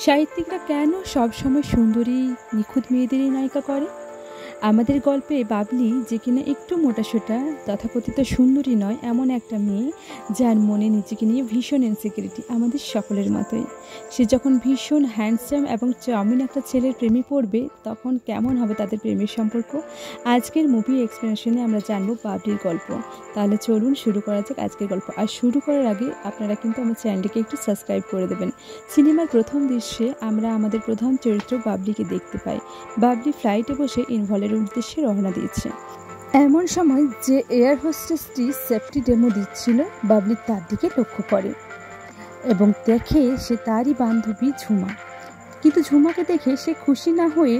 সাহিত্যিকরা কেন সবসময় সুন্দরী নিখুঁত মেয়েদেরই নায়িকা করে? আমাদের গল্পে বাবলি, যে কিনা একটু মোটাসোটা তথাকথিত সুন্দরী নয়, এমন একটা মেয়ে যার মনে নিজেকে নিয়ে ভীষণ ইনসিকিউরিটি, আমাদের সকলের মতোই। সে যখন ভীষণ হ্যান্ডসাম এবং চাউমিন একটা ছেলের প্রেমে পড়বে, তখন কেমন হবে তাদের প্রেমের সম্পর্ক? আজকের মুভি এক্সপ্লেনেশনে আমরা জানবো বাবলির গল্প। তাহলে চলুন শুরু করা যাক আজকের গল্প। আর শুরু করার আগে আপনারা কিন্তু আমার চ্যানেলটিকে একটু সাবস্ক্রাইব করে দেবেন। সিনেমার প্রথম দৃশ্যে আমরা আমাদের প্রধান চরিত্র বাবলিকে দেখতে পাই। বাবলি ফ্লাইটে বসে ইনভলের উদ্দেশ্যে রওনা দিয়েছে। এমন সময় যে এয়ার হোস্টেসটি সেফটি ডেমো দিচ্ছিল, বাবলি তার দিকে লক্ষ্য করে এবং দেখে সে তারই বান্ধবী ঝুমা। কিন্তু ঝুমাকে দেখে সে খুশি না হয়ে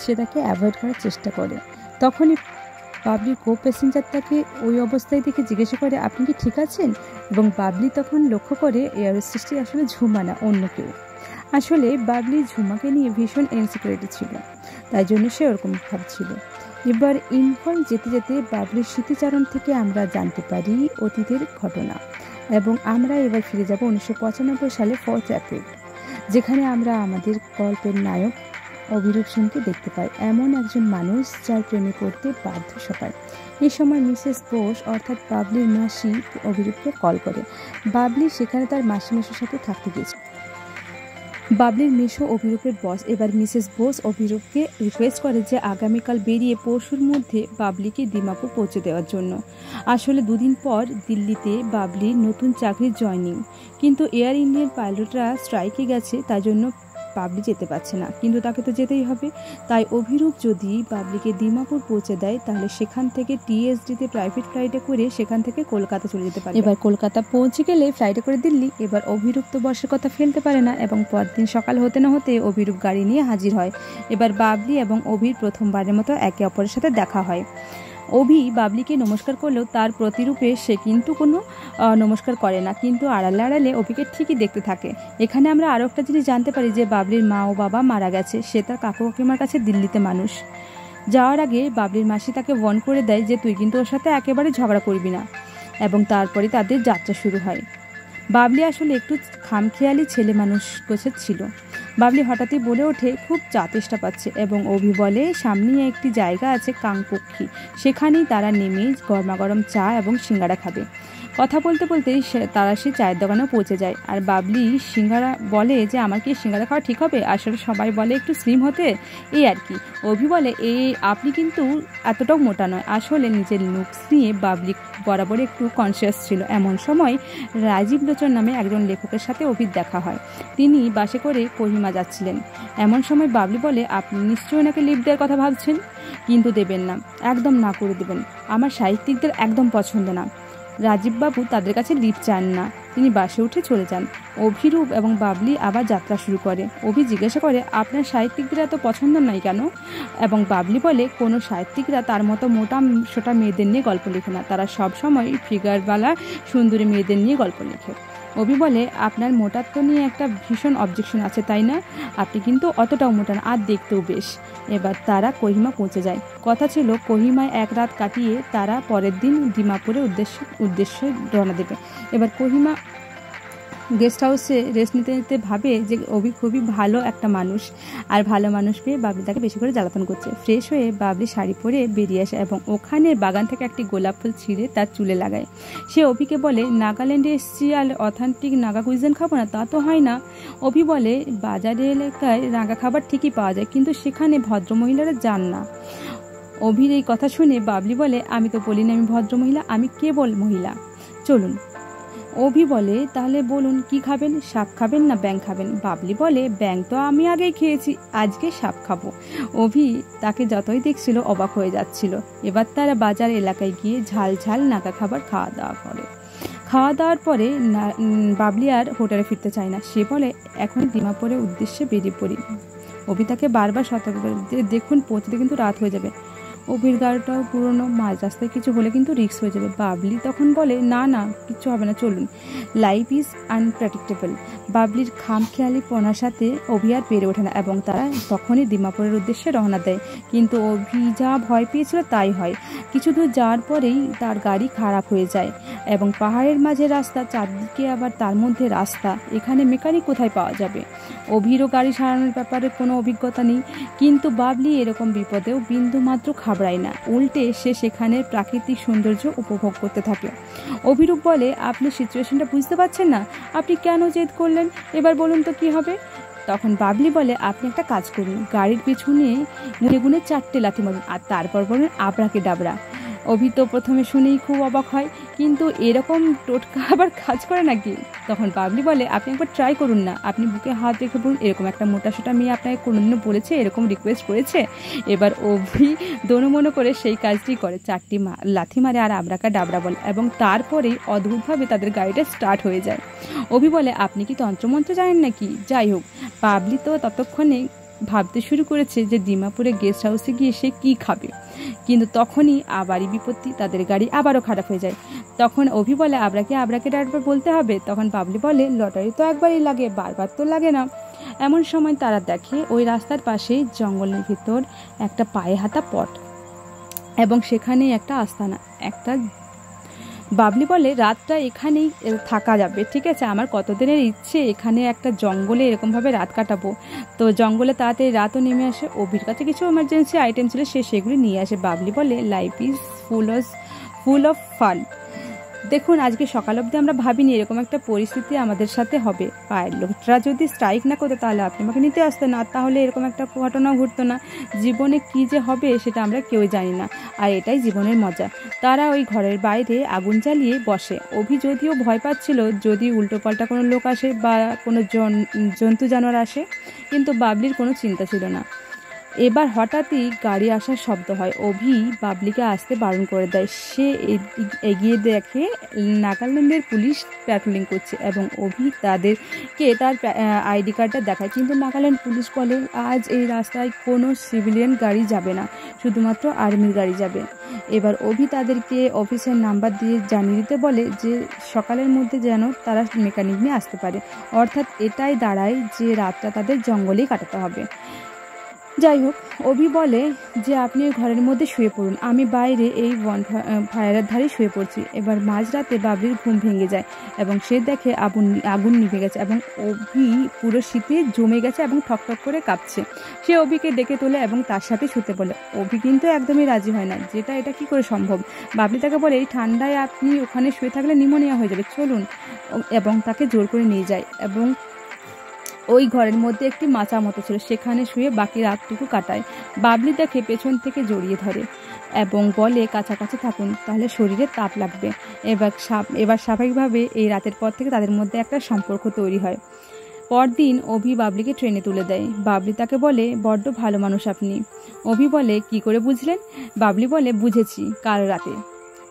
সে তাকে অ্যাভয়েড করার চেষ্টা করে। তখনই বাবলির কো প্যাসেঞ্জার তাকে ওই অবস্থায় দেখে জিজ্ঞাসা করে, আপনি কি ঠিক আছেন? এবং বাবলি তখন লক্ষ্য করে এয়ার হোস্টেসটি আসলে ঝুমা না, অন্য কেউ। আসলে বাবলি ঝুমাকে নিয়ে ভীষণ ইনসিকিউরিটি ছিল, তাই জন্য সে ওরকম ভাবছিল। এবার ইনফল যেতে যেতে বাবলির স্মৃতিচারণ থেকে আমরা জানতে পারি অতীতের ঘটনা, এবং আমরা এবার ফিরে যাব 1995 সালে 4 এপ্রিল, যেখানে আমরা আমাদের গল্পের নায়ক অভিরূপ সিংকে দেখতে পাই, এমন একজন মানুষ যার প্রেমে পড়তে বাধ্য সবাই। এই সময় মিসেস বোস অর্থাৎ বাবলির মাসি অভিরূপকে কল করে। বাবলি সেখানে তার মাসিমেশোর সাথে থাকতে গিয়েছে। বাবলির মেশো অভিরূপের বস এবার মিসেস বোস অভিরূপকে রিকোয়েস্ট করে যে আগামীকাল বেরিয়ে পরশুর মধ্যে বাবলিকে দিমাপুর পৌঁছে দেওয়ার জন্য। আসলে দুদিন পর দিল্লিতে বাবলির নতুন চাকরির জয়নিং, কিন্তু এয়ার ইন্ডিয়ান পাইলটরা স্ট্রাইকে গেছে, তার জন্য বাবলি যেতে পারছে না। কিন্তু তাকে তো যেতেই হবে, তাই অভিরূপ যদি বাবলিকে দিমাপুর পৌঁছে দেয়, তাহলে সেখান থেকে টিএসডিতে প্রাইভেট ফ্লাইটে করে সেখান থেকে কলকাতা চলে যেতে পারে। এবার কলকাতা পৌঁছে গেলে ফ্লাইটে করে দিল্লি। এবার অভিরূপ তো বসের কথা ফেলতে পারে না, এবং পরদিন সকাল হতে না হতে অভিরূপ গাড়ি নিয়ে হাজির হয়। এবার বাবলি এবং অভির প্রথমবারের মতো একে অপরের সাথে দেখা হয়। অভি বাবলিকে নমস্কার করলেও তার প্রতিরূপে সে কিন্তু কোনো নমস্কার করে না, কিন্তু আড়ালে আড়ালে অভিকে ঠিকই দেখতে থাকে। এখানে আমরা আরও একটা জিনিস জানতে পারি যে বাবলির মা ও বাবা মারা গেছে, সে তার কাকু কাকিমার কাছে দিল্লিতে মানুষ। যাওয়ার আগে বাবলির মাসি তাকে ওয়ার্ন করে দেয় যে তুই কিন্তু ওর সাথে একেবারে ঝগড়া করবি না, এবং তারপরে তাদের যাত্রা শুরু হয়। বাবলি আসলে একটু খামখেয়ালি ছেলে মানুষ গোছের ছিল। বাবলি হঠাৎই বলে ওঠে খুব চা তেষ্টা পাচ্ছে, এবং অভি বলে সামনেই একটি জায়গা আছে কাংপক্ষী, সেখানেই তারা নেমে গরমাগরম চা এবং সিঙ্গারা খাবে। কথা বলতে বলতেই তারা সেই চায়ের দোকানেও পৌঁছে যায়। আর বাবলি সিঙ্গারা বলে যে আমার কি সিঙ্গারা খাওয়া ঠিক হবে? আসলে সবাই বলে একটু স্লিম হতে, এই আর কি। অভি বলে আপনি কিন্তু এতটাও মোটা নয়। আসলে নিজের লুকস নিয়ে বাবলি বরাবর একটু কনসিয়াস ছিল। এমন সময় রাজীব লোচন নামে একজন লেখকের সাথে অভির দেখা হয়। তিনি বাসে করে কোহিমা যাচ্ছিলেন। এমন সময় বাবলি বলে, আপনি নিশ্চয়ই ওনাকে লিফট দেওয়ার কথা ভাবছেন, কিন্তু দেবেন না, একদম না করে দেবেন। আমার সাহিত্যিকদের একদম পছন্দ না। রাজীববাবু তাদের কাছে লিফট চান না, তিনি বাসে উঠে চলে যান। অভিরূপ এবং বাবলি আবার যাত্রা শুরু করে। অভি জিজ্ঞাসা করে, আপনার সাহিত্যিকদের এত পছন্দ নয় কেন? এবং বাবলি বলে, কোনো সাহিত্যিকরা তার মতো মোটা সোটা মেয়েদের নিয়ে গল্প লেখে না, তারা সবসময় ফিগারওয়ালা সুন্দরী মেয়েদের নিয়ে গল্প লেখে। অভি বলে, আপনার মোটাত্ব নিয়ে একটা ভীষণ অবজেকশন আছে তাই না? আপনি কিন্তু অতটাও মোটা না, আর দেখতেও বেশ। এবার তারা কোহিমা পৌঁছে যায়। কথা ছিল কোহিমায় এক রাত কাটিয়ে তারা পরের দিন দিমাপুরের উদ্দেশ্যে রওনা দেবে। এবার কোহিমা গেস্ট হাউসে রেস্ট নিতে নিতে ভাবে যে অভি খুবই ভালো একটা মানুষ, আর ভালো মানুষ পেয়ে বাবলি তাকে বেশি করে জ্বালাতন করছে। ফ্রেশ হয়ে বাবলি শাড়ি পরে বেরিয়ে আসে এবং ওখানে বাগান থেকে একটি গোলাপ ফুল ছিঁড়ে তার চুলে লাগায়। সে অভিকে বলে, নাগাল্যান্ডে এসেছি আর অথেন্টিক নাগা কুইজিন খাবো না, তা তো হয় না। অভি বলে, বাজারে এলাকায় নাগা খাবার ঠিকই পাওয়া যায়, কিন্তু সেখানে ভদ্রমহিলারা যান না। অভির এই কথা শুনে বাবলি বলে, আমি তো বলি না আমি ভদ্রমহিলা, আমি কেবল মহিলা। চলুন। অভি বলে, তাহলে বলুন কি খাবেন, সাপ খাবেন না ব্যাং খাবেন? বাবলি বলে, ব্যাং তো আমি আগেই খেয়েছি, আজকে সাপ খাবো। অভি তাকে যতই দেখছিল অবাক হয়ে যাচ্ছিল। এবার তারা বাজার এলাকায় গিয়ে ঝাল ঝাল নাগা খাবার খাওয়া দাওয়া করে। খাওয়া দাওয়ার পরে বাবলি আর হোটেলে ফিরতে চায় না। সে বলে, এখন দিমাপুরের উদ্দেশ্যে বেরিয়ে পড়ি। অভি তাকে বারবার সতর্ক করে, দেখুন পৌঁছতে কিন্তু রাত হয়ে যাবে। অভির গাড়িটাও পুরনো, মাঝ রাস্তায় কিছু হলে কিন্তু রিস্ক হয়ে যাবে। বাবলি তখন বলে, না না, কিচ্ছু হবে না, চলুন। Life is unpredictable. বাবলির খামখেয়ালিপনার সাথে অভি আর পেরে ওঠে না এবং তারা তখনই দিমাপুরের উদ্দেশ্যে রওনা দেয়। কিন্তু অভি যা ভয় পেয়েছিল তাই হয়। কিছু দূর যাওয়ার পরেই তার গাড়ি খারাপ হয়ে যায় এবং পাহাড়ের মাঝে রাস্তা, চারদিকে আবার তার মধ্যে রাস্তা। এখানে মেকানিক কোথায় পাওয়া যাবে? অভিরও গাড়ি সারানোর ব্যাপারে কোনো অভিজ্ঞতা নেই, কিন্তু বাবলি এরকম বিপদেও বিন্দু মাত্র ঘাবড়ায় না। উল্টে সে সেখানের প্রাকৃতিক সৌন্দর্য উপভোগ করতে থাকে। অভিরূপ বলে, আপনি সিচুয়েশনটা বুঝতে পারছেন না? আপনি কেন জেদ করলেন? এবার বলুন তো কি হবে? তখন বাবলি বলে, আপনি একটা কাজ করুন, গাড়ির পিছনে গুনে গুনে 4টে লাথি মারুন আর তারপর বলুন আবরাকে ডাবরা। অভি তো প্রথমে শুনেই খুব অবাক হয়, কিন্তু এরকম টোটকা আবার কাজ করে নাকি? তখন বাবলি বলে, আপনি একবার ট্রাই করুন না। আপনি বুকে হাত রেখে বলুন, এরকম একটা মোটাসোটা মেয়ে আপনাকে কোনোদিনও বলেছে, এরকম রিকোয়েস্ট করেছে? এবার অভি দোনো করে সেই কাজটি করে, 4টি লাথি মারে আর আবরাকা ডাবরা বলে এবং তারপরেই অদ্ভুতভাবে তাদের গাড়িটা স্টার্ট হয়ে যায়। অভি বলে, আপনি কি তন্ত্রমন্ত্র জানেন নাকি? যাই হোক, বাবলি তো ততক্ষণে ভাবতে শুরু করেছে যে দিমাপুরে গেস্ট হাউসে গিয়ে সে কী খাবে। কিন্তু তখনই আবারই বিপত্তি, তাদের গাড়ি আবারও খারাপ হয়ে যায়। তখন অভি বলে, আবরাকে ডাকবার বলতে হবে। তখন বাবলি বলে, লটারি তো একবারই লাগে, বারবার তো লাগে না। এমন সময় তারা দেখে ওই রাস্তার পাশেই জঙ্গলের ভিতর একটা পায়ে হাতা পট এবং সেখানে একটা আস্তানা। বাবলি বলে, রাতটা এখানেই থাকা যাবে, ঠিক আছে? আমার কতদিনের ইচ্ছে এখানে একটা জঙ্গলে এরকমভাবে রাত কাটাবো। তো জঙ্গলে তাড়াতাড়ি রাতও নেমে আসে। অভির কাছে কিছু এমার্জেন্সি আইটেম ছিল, সে সেগুলি নিয়ে আসে। বাবলি বলে, life is full of fun. দেখুন, আজকে সকাল অবধি আমরা ভাবিনি এরকম একটা পরিস্থিতি আমাদের সাথে হবে। পায়ের লোকটা যদি স্ট্রাইক না করতো তাহলে আপনি আমাকে নিতে আসতেন না, তাহলে এরকম একটা ঘটনাও ঘটতো না। জীবনে কি যে হবে সেটা আমরা কেউই জানি না, আর এটাই জীবনের মজা। তারা ওই ঘরের বাইরে আগুন জ্বালিয়ে বসে। অভি যদিও ভয় পাচ্ছিল যদি উল্টোপাল্টা কোনো লোক আসে বা কোনো জন্তু জানোয়ার আসে, কিন্তু বাবলির কোনো চিন্তা ছিল না। এবার হঠাৎই গাড়ি আসার শব্দ হয়। অভি বাবলিকে আসতে বারণ করে দেয়। সে এগিয়ে দেখে নাগাল্যান্ডের পুলিশ প্যাট্রোলিং করছে এবং অভি তাদেরকে তার আইডি কার্ডটা দেখায়, কিন্তু নাগাল্যান্ড পুলিশ বলে, আজ এই রাস্তায় কোনো সিভিলিয়ান গাড়ি যাবে না, শুধুমাত্র আর্মির গাড়ি যাবে। এবার অভি তাদেরকে অফিসের নাম্বার দিয়ে জানিয়ে দিতে বলে যে সকালের মধ্যে যেন তারা মেকানিক নিয়ে আসতে পারে। অর্থাৎ এটাই দাঁড়ায় যে রাতটা তাদের জঙ্গলেই কাটাতে হবে। যাই হোক, অভি বলে যে আপনি ঘরের মধ্যে শুয়ে পড়ুন, আমি বাইরে এই ফায়ারের ধারে শুয়ে পড়ছি। এবার মাঝরাতে বাবলির ঘুম ভেঙে যায় এবং সে দেখে আগুন নিভে গেছে এবং অভি পুরো শীতে জমে গেছে এবং ঠকঠক করে কাঁপছে। সে অভিকে ডেকে তোলে এবং তার সাথে শুতে বলে। অভি কিন্তু একদমই রাজি হয় না, এটা কি করে সম্ভব। বাবলি তাকে বলে, এই ঠান্ডায় আপনি ওখানে শুয়ে থাকলে নিউমোনিয়া হয়ে যাবে, চলুন। এবং তাকে জোর করে নিয়ে যায় এবং ওই ঘরের মধ্যে একটি মাচা মতো ছিল, সেখানে শুয়ে বাকি রাতটুকু কাটায়। বাবলি তাকে পেছন থেকে জড়িয়ে ধরে এবং বলে, কাছাকাছি থাকুন, তাহলে শরীরে তাপ লাগবে। এবার স্বাভাবিকভাবে এই রাতের পর থেকে তাদের মধ্যে একটা সম্পর্ক তৈরি হয়। পরদিন অভি বাবলিকে ট্রেনে তুলে দেয়। বাবলি তাকে বলে, বড্ড ভালো মানুষ আপনি। অভি বলে, কি করে বুঝলেন? বাবলি বলে, বুঝেছি, কাল রাতে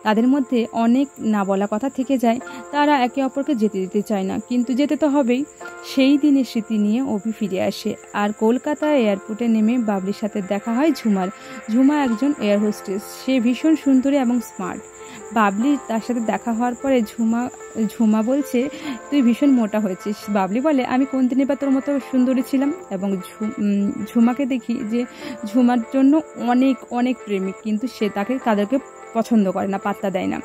তাদের মধ্যে অনেক না বলা কথা থেকে যায়। তারা একে অপরকে যেতে দিতে চায় না, কিন্তু যেতে তো হবেই। সেই দিনের স্মৃতি নিয়ে অভি ফিরে আসে আর কলকাতা এয়ারপোর্টে নেমে বাবলির সাথে দেখা হয় ঝুমার। ঝুমা একজন এয়ার হোস্টেস, সে ভীষণ সুন্দরী এবং স্মার্ট। বাবলি তার সাথে দেখা হওয়ার পরে ঝুমা বলছে, তুই ভীষণ মোটা হয়েছিস। বাবলি বলে, আমি কোন দিনই বা তোর মতো সুন্দরী ছিলাম? এবং ঝুমাকে দেখি যে ঝুমার জন্য অনেক অনেক প্রেমিক, কিন্তু সে তাদেরকে পছন্দ করে না, পাত্তা দেয় না।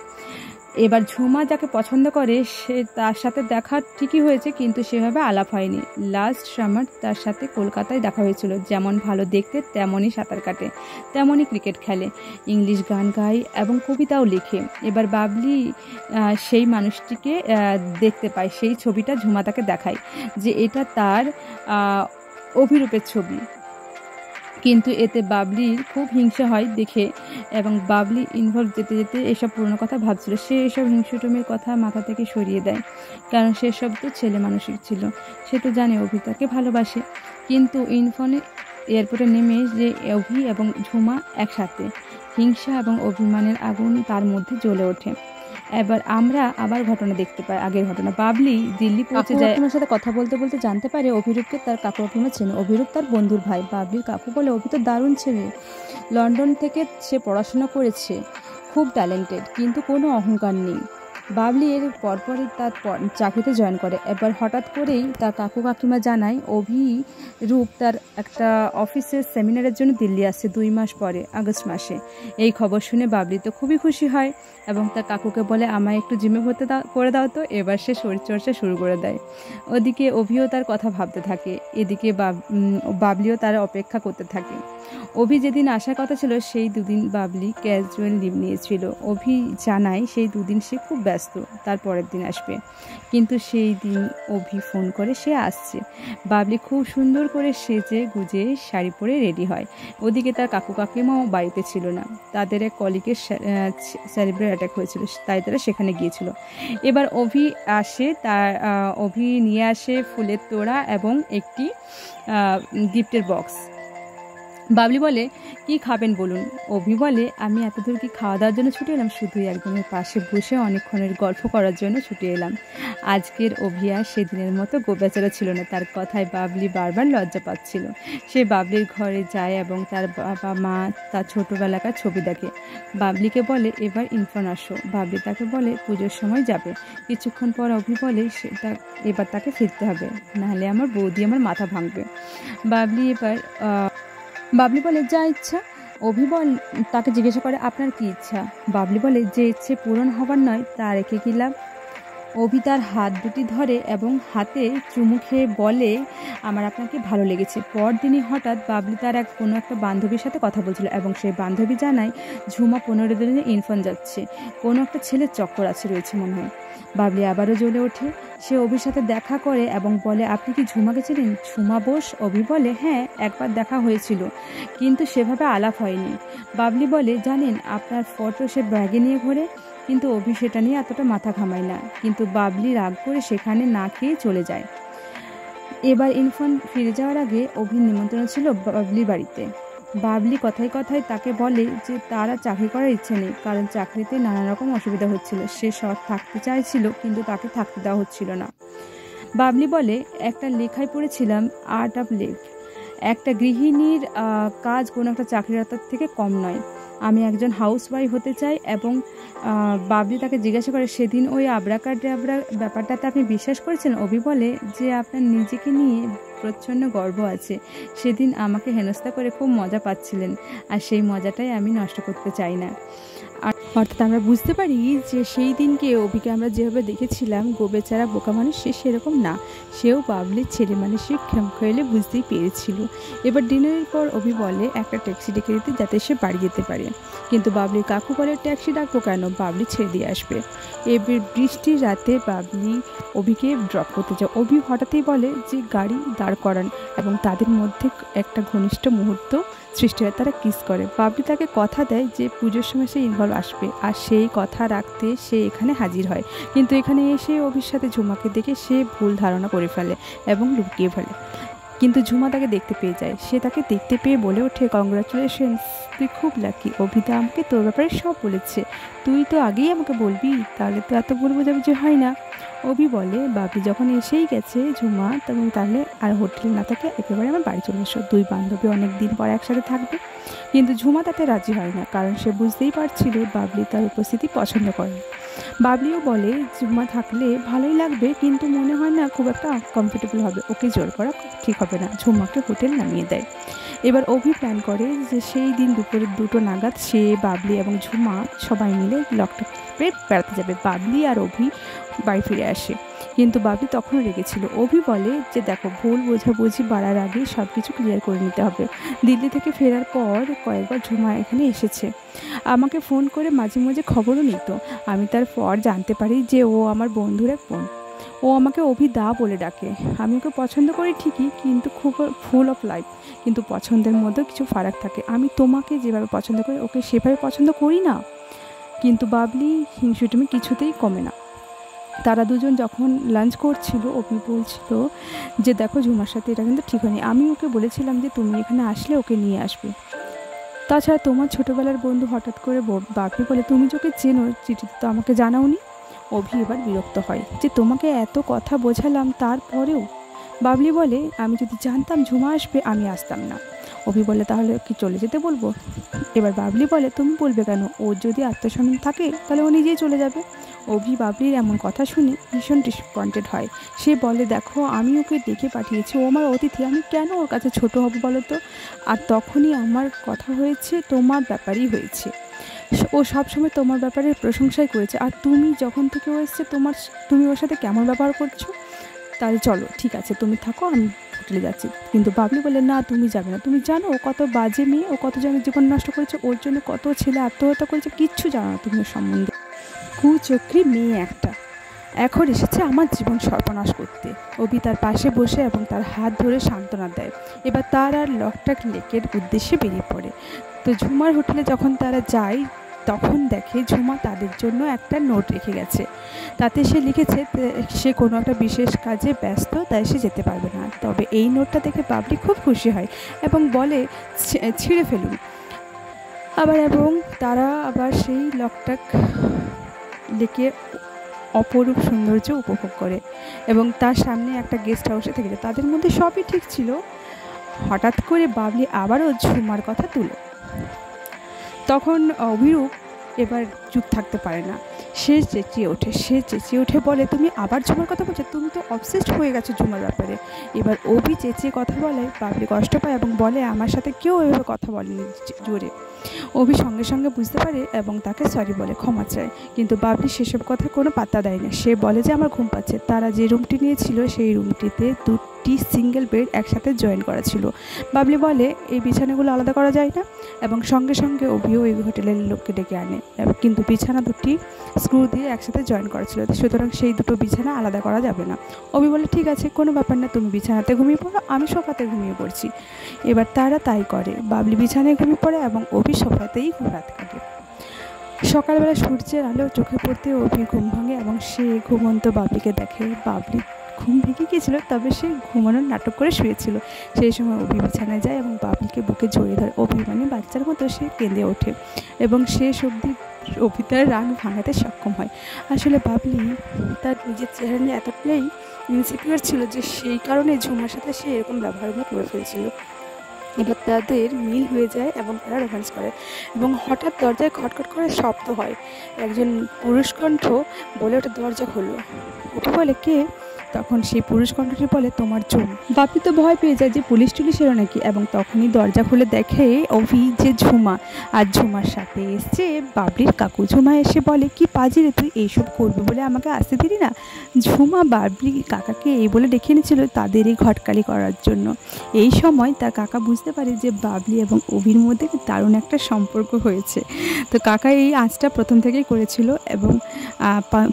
এবার ঝুমা যাকে পছন্দ করে সে তার সাথে দেখা ঠিকই হয়েছে, কিন্তু সেভাবে আলাপ হয়নি। লাস্ট সামার তার সাথে কলকাতায় দেখা হয়েছিল। যেমন ভালো দেখতে, তেমনই সাঁতার কাটে, তেমনই ক্রিকেট খেলে, ইংলিশ গান গায় এবং কবিতাও লেখে। এবার বাবলি সেই মানুষটিকে দেখতে পায়, সেই ছবিটা ঝুমা তাকে দেখায় যে এটা তার অভিরূপের ছবি। কিন্তু এতে বাবলির খুব হিংসা হয় দেখে এবং বাবলি ইনভলভ যেতে যেতে এসব পুরনো কথা ভাবছিল। সে এসব হিংসুটমির কথা মাথা থেকে সরিয়ে দেয়, কারণ সেসব তো ছেলে মানসিক ছিল। সে তো জানে অভি তাকে ভালোবাসে। কিন্তু ইনফোনে এয়ারপোর্টে নেমে যে অভি এবং ঝুমা একসাথে, হিংসা এবং অভিমানের আগুন তার মধ্যে জ্বলে ওঠে। এবার আমরা আবার ঘটনা দেখতে পাই, আগের ঘটনা। বাবলি দিল্লি পৌঁছে যায়। কাকুর সাথে কথা বলতে বলতে জানতে পারে অভিরূপকে তার কাকু কাকিমা চেনে। অভিরূপ তার বন্ধুর ভাই। বাবলির কাকু বলে, অভি তো দারুণ ছেলে, লন্ডন থেকে সে পড়াশোনা করেছে, খুব ট্যালেন্টেড, কিন্তু কোনো অহংকার নেই। বাবলি এর পরপরই তার চাকরিতে জয়েন করে। এবার হঠাৎ করেই তার কাকু কাকিমা জানায় অভিরূপ তার একটা অফিসের সেমিনারের জন্য দিল্লি আসছে 2 মাস পরে, আগস্ট মাসে। এই খবর শুনে বাবলি তো খুবই খুশি হয় এবং তার কাকুকে বলে, আমায় একটু জিমে ভর্তি করে দাও তো। এবার সে শরীরচর্চা শুরু করে দেয়। ওদিকে অভিও তার কথা ভাবতে থাকে, এদিকে বাবলিও তার অপেক্ষা করতে থাকে। অভি যেদিন আসার কথা ছিল সেই দুদিন বাবলি ক্যাজুয়াল লিভ নিয়েছিল। অভি জানায় সেই দুদিন সে খুব ব্যস্ত, তার পরের দিন আসবে। কিন্তু সেই দিন অভি ফোন করে সে আসছে। বাবলি খুব সুন্দর করে সেজে গুজে শাড়ি পরে রেডি হয়। ওদিকে তার কাকু কাকিমাও বাড়িতে ছিল না, তাদের এক কলিগের সেরিব্রাল অ্যাটাক হয়েছিল, তাই তারা সেখানে গিয়েছিল। এবার অভি আসে, অভি নিয়ে আসে ফুলের তোড়া এবং একটি গিফটের বক্স। বাবলি বলে, কি খাবেন বলুন। অভি বলে, আমি এত দূর কি খাওয়া দাওয়ার জন্য ছুটে এলাম, শুধু একজনের পাশে বসে অনেকক্ষণের গল্প করার জন্য ছুটে এলাম। আজকের অভি আর সেদিনের মতো গোবেচারা ছিল না। তার কথায় বাবলি বারবার লজ্জা পাচ্ছিল। সে বাবলির ঘরে যায় এবং তার বাবা মা তার ছোটোবেলাকার ছবি দেখে। বাবলিকে বলে, এবার ইরফান আসো। বাবলি তাকে বলে, পুজোর সময় যাবে। কিছুক্ষণ পর অভি বলে, এবার তাকে ফিরতে হবে, নাহলে আমার বৌদি আমার মাথা ভাঙবে। বাবলি বলে, যা ইচ্ছা। অভি তাকে জিজ্ঞাসা করে, আপনার কি ইচ্ছা? বাবলি বলে, যে ইচ্ছে পূরণ হবার নয় তা রেখে কি লাভ। অভি তার হাত দুটি ধরে এবং হাতে চুমু খেয়ে বলে, আমার আপনাকে ভালো লেগেছে। পরদিনই হঠাৎ বাবলি তার কোনো একটা বান্ধবীর সাথে কথা বলছিল এবং সেই বান্ধবী জানায় ঝুমা 15 দিনে ইরফান যাচ্ছে, কোনো একটা ছেলের চক্কর রয়েছে মনে হয়। বাবলি আবারও জ্বলে ওঠে। সে অভির সাথে দেখা করে এবং বলে, আপনি কি ঝুমাকে চেনেন? ঝুমা বোস। অভি বলে, হ্যাঁ, একবার দেখা হয়েছিল, কিন্তু সেভাবে আলাপ হয়নি। বাবলি বলে, জানেন আপনার ফটো সে ব্যাগে নিয়ে ঘোরে। কিন্তু অভি সেটা নিয়ে এতটা মাথা ঘামায় না, কিন্তু বাবলি রাগ করে সেখানে না খেয়ে চলে যায়। এবার ইরফান ফিরে যাওয়ার আগে অভির নিমন্ত্রণ ছিল বাবলির বাড়িতে। বাবলি কথায় কথায় তাকে বলে যে তার আর চাকরি করার ইচ্ছে নেই, কারণ চাকরিতে নানা রকম অসুবিধা হচ্ছিল। সে সৎ থাকতে চাইছিল, কিন্তু তাকে থাকতে দেওয়া হচ্ছিল না। বাবলি বলে, একটা লেখায় পড়েছিলাম, আর্ট অফ লিভ, একটা গৃহিণীর কাজ কোনো একটা চাকরিরতার থেকে কম নয়। আমি একজন হাউসওয়াইফ হতে চাই। এবং বাবলি তাকে জিজ্ঞাসা করে, সেদিন ওই আবরাকাডাবরা ব্যাপারটাতে আপনি বিশ্বাস করেছিলেন? অভি বলে যে আপনার নিজেকে নিয়ে প্রচণ্ড গর্ব আছে, সেদিন আমাকে হেনস্থা করে খুব মজা পাচ্ছিলেন, আর সেই মজাটাই আমি নষ্ট করতে চাই না। অর্থাৎ আমরা বুঝতে পারি যে সেই দিনকে অভিকে আমরা যেভাবে দেখেছিলাম গোবেচারা বোকা মানুষ, সে সেরকম না, সেও বাবলির ছেলে মানুষের খেলে বুঝতেই পেরেছিল। এবার ডিনারের পর অভি বলে একটা ট্যাক্সি ডেকে দিতে, যাতে সে বাড়ি যেতে পারে। কিন্তু বাবলির কাকু বলে, ট্যাক্সি ডাকবো কেন, বাবলি ছেড়ে দিয়ে আসবে। এবার বৃষ্টির রাতে বাবলি অভিকে ড্রপ করতে যায়। অভি হঠাৎই বলে যে গাড়ি দাঁড় করান এবং তাদের মধ্যে একটা ঘনিষ্ঠ মুহূর্ত সৃষ্টি হয়, তারা কিস করে। বাবলি তাকে কথা দেয় যে পুজোর সময় সে ইনভলভ আসবে, আর সেই কথা রাখতে সে এখানে হাজির হয়। কিন্তু এখানে এসে অভির সাথে ঝুমাকে দেখে সে ভুল ধারণা করে ফেলে এবং লুকিয়ে ফেলে। কিন্তু ঝুমা তাকে দেখতে পেয়ে যায়। সে তাকে দেখতে পেয়ে বলে ওঠে, কংগ্রাচুলেশনস, তুই খুব লাকি। অভিদা আমাকে তোর ব্যাপারে সব বলেছে, তুই তো আগেই আমাকে বলবি, তাহলে তো এত ভুল বোঝাবুঝি হয় না। অভি বলে, বাবলি যখন এসেই গেছে ঝুমা, তখন তাহলে আর হোটেল না থাকে, একেবারে আমার বাড়ি চলে এসো, 2 বান্ধবী অনেক দিন পর একসাথে থাকবে। কিন্তু ঝুমা তাতে রাজি হয় না, কারণ সে বুঝতেই পারছিল বাবলি তার উপস্থিতি পছন্দ করে। বাবলিও বলে, ঝুমা থাকলে ভালোই লাগবে, কিন্তু মনে হয় না খুব একটা কমফোর্টেবল হবে, ওকে জোর করা ঠিক হবে না। ঝুমাকে হোটেল নামিয়ে দেয়। এবার অভি প্ল্যান করে যে সেই দিন দুপুরে 2টো নাগাদ সে, বাবলি এবং ঝুমা সবাই মিলে লকটেপে বেড়াতে যাবে। বাবলি আর অভি বাড়ি ফিরে আসে, কিন্তু বাবলি তখনও রেগেছিল। অভি বলে যে দেখো, ভুল বোঝাবুঝি বাড়ার আগে সব কিছু ক্লিয়ার করে নিতে হবে। দিল্লি থেকে ফেরার পর কয়েকবার ঝুমা এখানে এসেছে, আমাকে ফোন করে মাঝে মাঝে খবরও নিত। আমি তার পর জানতে পারি যে ও আমার বন্ধুর এক বোন। ও আমাকে অভি দা বলে ডাকে। আমি ওকে পছন্দ করি ঠিকই, কিন্তু খুব ফুল অফ লাইফ, কিন্তু পছন্দের মধ্যে কিছু ফারাক থাকে। আমি তোমাকে যেভাবে পছন্দ করি ওকে সেভাবে পছন্দ করি না। কিন্তু বাবলি হিংসুটুমি কিছুতেই কমে না। তারা দুজন যখন লাঞ্চ করছিল, অভি বলছিল যে দেখো, ঝুমার সাথে এটা কিন্তু ঠিক হয়নি, আমি ওকে বলেছিলাম যে তুমি এখানে আসলে ওকে নিয়ে আসবে। তাছাড়া তোমার ছোটোবেলার বন্ধু হঠাৎ করে বাপি বলে, তুমি যোকে চেনো, চিঠিতে তো আমাকে জানাওনি। অভি এবার বিরক্ত হয় যে তোমাকে এত কথা বোঝালাম তারপরেও। বাবলি বলে, আমি যদি জানতাম ঝুমা আসবে আমি আসতাম না। অভি বলে, তাহলে কি চলে যেতে বলবো? এবার বাবলি বলে, তুমি বলবে কেন? ওর যদি আত্মসম্মান থাকে তাহলে ও নিজেই চলে যাবে। অভি বাবলির এমন কথা শুনে ভীষণ ডিসঅ্যাপয়েন্টেড হয়। সে বলে, দেখো আমি ওকে ডেকে পাঠিয়েছি, ও আমার অতিথি, আমি কেন ওর কাছে ছোট হব বলো তো? আর তখনই আমার কথা হয়েছে তোমার ব্যাপারই হয়েছে। ও সবসময় তোমার ব্যাপারে প্রশংসাই করেছে, আর তুমি যখন থেকে ও এসছে তুমি ওর সাথে কেমন ব্যবহার করছো? তাহলে চলো ঠিক আছে, তুমি থাকো, আমি হোটেলে যাচ্ছি। কিন্তু বাবলি বলে, না তুমি যাবে না। তুমি জানো ও কত বাজে মেয়ে, ও কত জনের জীবন নষ্ট করেছে, ওর জন্য কত ছেলে আত্মহত্যা করেছে, কিচ্ছু জানো না তুমি ওর সম্বন্ধে। কুচক্রী মেয়ে একটা, এখন এসেছে আমার জীবন সর্বনাশ করতে। অভি তার পাশে বসে এবং তার হাত ধরে সান্ত্বনা দেয়। এবার তার আর লকটাক লেকের উদ্দেশ্যে বেরিয়ে পড়ে। তো ঝুমার হোটেলে যখন তারা যায় তখন দেখে ঝুমা তাদের জন্য একটা নোট রেখে গেছে। তাতে সে লিখেছে সে কোনো একটা বিশেষ কাজে ব্যস্ত, তাই সে যেতে পারবে না। তবে এই নোটটা দেখে বাবলি খুব খুশি হয় এবং বলে, ছিঁড়ে ফেলুন। এবং তারা আবার সেই লকটাক লেকে অপরূপ সৌন্দর্য উপভোগ করে এবং তার সামনে একটা গেস্ট হাউসে থেকে যায়। তাদের মধ্যে সবই ঠিক ছিল। হঠাৎ করে বাবলি আবারও ঝুমার কথা তুলে। তখন অভিরূপ এবার চুপ থাকতে পারে না, সে চেঁচিয়ে ওঠে বলে, তুমি আবার ঝুমার কথা বলছো? তুমি তো অবসেসড হয়ে গেছো ঝুমার ব্যাপারে। এবার অভি চেঁচিয়ে কথা বলে, বাবলি কষ্ট পায় এবং বলে, আমার সাথে কেউ এভাবে কথা বলেনি জোরে। অভি সঙ্গে সঙ্গে বুঝতে পারে এবং তাকে সরি বলে ক্ষমা চায়। কিন্তু বাবলি সেসব কথা কোনো পাত্তা দেয় না। সে বলে যে আমার ঘুম পাচ্ছে। তারা যে রুমটি নিয়েছিল সেই রুমটিতে দুটি সিঙ্গেল বেড একসাথে জয়েন করা ছিল। বাবলি বলে, এই বিছানাগুলো আলাদা করা যায় না? এবং সঙ্গে সঙ্গে অভিও এই হোটেলের লোককে ডেকে আনে, কিন্তু বিছানা দুটি স্ক্রু দিয়ে একসাথে জয়েন করা ছিল, সুতরাং সেই দুটো বিছানা আলাদা করা যাবে না। অভি বলে, ঠিক আছে, কোনো ব্যাপার না, তুমি বিছানাতে ঘুমিয়ে পড়ো, আমি সোফাতে ঘুমিয়ে পড়ছি। এবার তারা তাই করে। বাবলি বিছানায় ঘুমিয়ে পড়ে এবং অভি সোফাতেই রাত কাটে। সকালবেলা সূর্যের আলো চোখে পড়তে অভির ঘুম ভাঙে এবং সে ঘুমন্ত বাবলিকে দেখে। বাবলি ঘুম ভেঙে গিয়েছিল, তবে সে ঘুমানোর নাটক করে শুয়েছিল। সেই সময় অভি বিছানায় যায় এবং বাবলিকে বুকে জড়িয়ে ধরে। অভি মানে বাচ্চার মতো সে কেঁদে ওঠে এবং শেষ অবধি অভি তার রাগ ভাঙাতে সক্ষম হয়। আসলে বাবলি তার নিজের চেহারা নিয়ে এতটাই ইনসিকিউর ছিল যে সেই কারণে ঝুমার সাথে সে এরকম ব্যবহারগুলো করে ফেলছিল। এবার তাদের মিল হয়ে যায় এবং তারা রোম্যান্স করে এবং হঠাৎ দরজায় খটখট করে শব্দ হয়। একজন পুরুষ কণ্ঠ বলে ওঠে, দরজা খোলো। ওকে বলে, কে? তখন সেই পুরুষ কণ্ঠটি বলে, তোমার জুম। বাপি তো ভয় পেয়ে যায় যে পুলিশ টুলিশ এলো নাকি, এবং তখনই দরজা খুলে দেখে অভি যে ঝুমা, আর ঝুমার সাথে এসছে বাবলির কাকু। ঝুমা এসে বলে, কি পাজি রে তুই, এইসব করবি বলে আমাকে আসতে দিলি না? ঝুমা বাবলি কাকাকে এই বলে ডেকে এনেছিল তাদেরই ঘটকালি করার জন্য। এই সময় তার কাকা বুঝতে পারে যে বাবলি এবং অভির মধ্যে দারুণ একটা সম্পর্ক হয়েছে। তো কাকা এই আঁচটা প্রথম থেকেই করেছিল এবং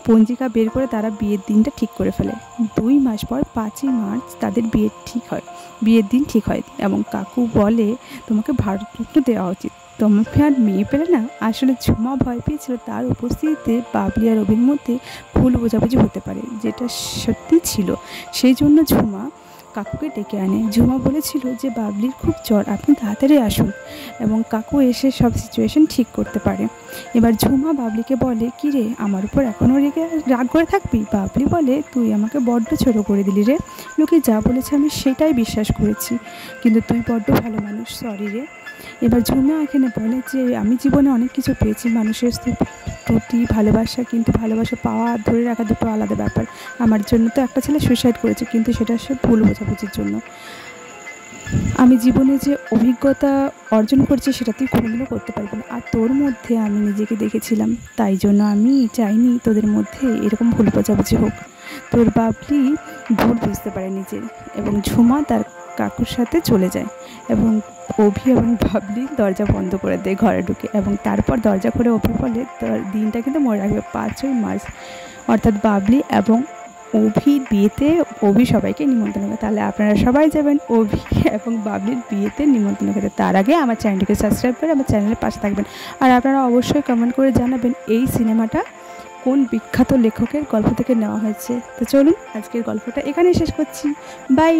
পঞ্জিকা বের করে তারা বিয়ের দিনটা ঠিক করে ফেলে। 2 মাস পর 5ই মার্চ তাদের বিয়ের দিন ঠিক হয় এবং কাকু বলে, তোমাকে ভারতরত্ন দেওয়া উচিত, তোমাকে আর মেয়ে পেলে না। আসলে ঝুমা ভয় পেয়েছিল তার উপস্থিতিতে বাবলি আর অভির মধ্যে ভুল বোঝাবুঝি হতে পারে, যেটা সত্যি ছিল। সেই জন্য ঝুমা কাকুকে ডেকে আনে। ঝুমা বলেছিল যে বাবলির খুব জ্বর, আপনি তাড়াতাড়ি আসুন, এবং কাকু এসে সব সিচুয়েশন ঠিক করতে পারে। এবার ঝুমা বাবলিকে বলে, কি রে, আমার উপর এখনও রাগ করে থাকবি? বাবলি বলে, তুই আমাকে বড্ড ছোটো করে দিলি রে, লোকে যা বলেছে আমি সেটাই বিশ্বাস করেছি, কিন্তু তুই বড্ড ভালো মানুষ, সরি রে। এবার ঝুমা এখানে বলে যে আমি জীবনে অনেক কিছু পেয়েছি, মানুষের ত্রুটি, ভালোবাসা, কিন্তু ভালোবাসা পাওয়া আর ধরে রাখা দুটো আলাদা ব্যাপার। আমার জন্য তো একটা ছেলে সুইসাইড করেছে, কিন্তু সেটা সে ভুল বোঝাবুঝির জন্য। আমি জীবনে যে অভিজ্ঞতা অর্জন করছি সেটা তুই কোনোদিনও করতে পারবি না, আর তোর মধ্যে আমি নিজেকে দেখেছিলাম, তাই জন্য আমি চাইনি তোদের মধ্যে এরকম ভুল বোঝাবুঝি হোক। তোর বাবলি ভুল বুঝতে পারে নিজের, এবং ঝুমা তার কাকুর সাথে চলে যায় এবং অভি এবং বাবলি দরজা বন্ধ করে দেয় ঘরে ঢুকে। এবং তারপর দরজা খুলে অভি বলে, দিনটা কিন্তু মনে রাখবে, 5ই মার্চ, অর্থাৎ বাবলি এবং অভির বিয়েতে অভি সবাইকে নিমন্ত্রণ করে। তাহলে আপনারা সবাই যাবেন অভি এবং বাবলির বিয়েতে নিমন্ত্রণ করতে। তার আগে আমার চ্যানেলটিকে সাবস্ক্রাইব করে আমার চ্যানেলের পাশে থাকবেন। আর আপনারা অবশ্যই কমেন্ট করে জানাবেন এই সিনেমাটা কোন বিখ্যাত লেখকের গল্প থেকে নেওয়া হয়েছে। তো চলুন আজকের গল্পটা এখানেই শেষ করছি। বাই।